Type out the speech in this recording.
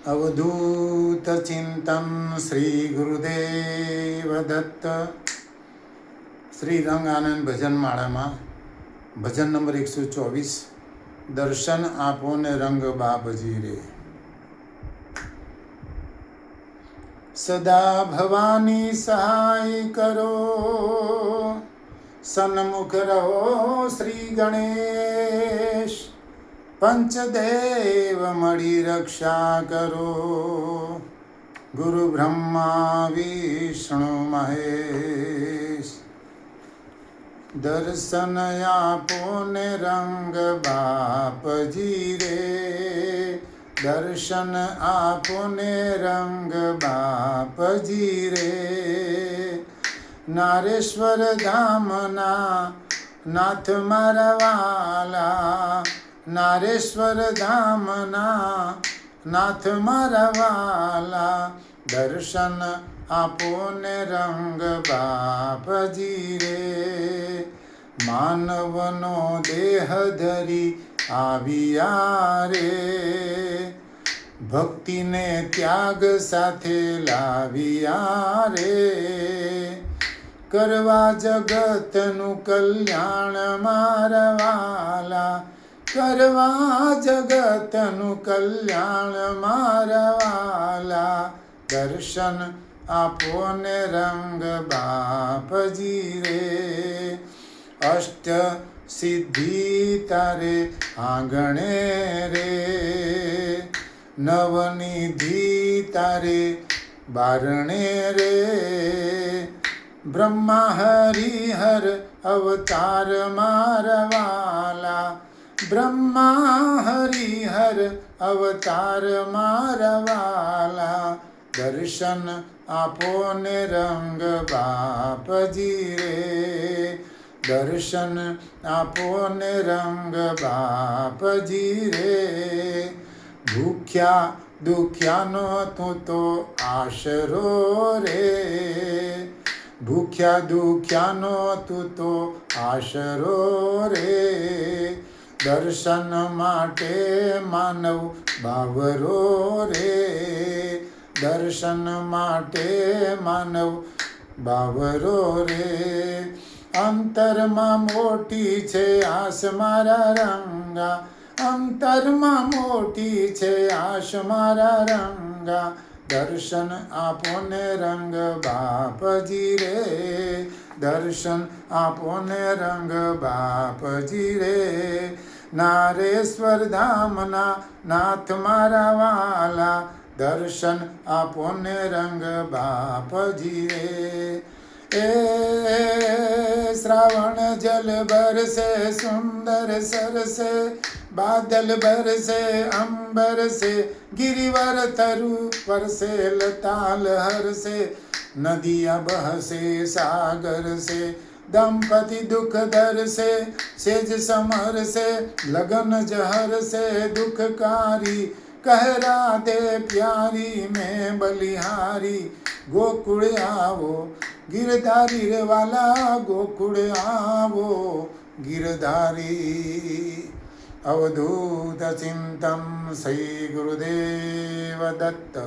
अवधूत चिंतन श्री गुरुदेव दत्त। श्री रंग आनंद भजन माला में भजन नंबर 124 दर्शन आपो ने रंग बापजी रे। सदा भवानी सहाय करो, सन्मुख रहो श्री गणेश। पंचदेव मणि रक्षा करो, गुरु ब्रह्मा विष्णु महेश। दर्शन आपो ने रंग बापजी रे, दर्शन आपो ने रंग बापजी रे। नारेश्वर धामना नाथ मारा वाला, नारेश्वर धामना नाथ मारा वाला। दर्शन आपो ने रंग बापजी रे। मानवनो देह धरी आविया रे, भक्ति ने त्याग साथे लाविया रे। करवा जगतनु कल्याण मारा वाला, करवा जगतनु कल्याण मारा वाला। दर्शन आपो ने रंग बापजी रे। अष्ट सिद्धि तारे आंगणे रे, नवनिधि तारे बारणे रे। ब्रह्मा हरिहर अवतार मारा वाला, ब्रह्मा हरिहर अवतार मारा वाला। दर्शन आपो ने रंग बापजी रे, दर्शन आपो ने रंग बापजी रे। भूख्या दुख्या नो तो आशरो रे, भूख्या दुख्या नो तो आशरो रे। दर्शन माटे मानव बावरो रे, दर्शन माटे मानव बावरो रे। अंतर में मोटी छे आस मारा रंगा, अंतर में मोटी छे आस मारा रंगा। दर्शन आपो ने रंग बापजी रे, दर्शन आपो ने रंग बापजी रे। नारेश्वर धामना नाथ मारा वाला, दर्शन आपो ने रंग बापजी रे। श्रावण जल बरसे सुंदर सरसे, बादल बरसे अंबर से। गिरिवर तरु परसे लताल हरसे, नदियाँ बहसे सागर से। दंपति दुख दर से सेज समर से, लगन जहर से दुखकारी। कह राधे प्यारी में बलिहारी, गोकुल आवो गिरधारी रे वाला, गोकुल आवो गिरधारी। अवधूत चिंतन श्री गुरुदेव दत्त।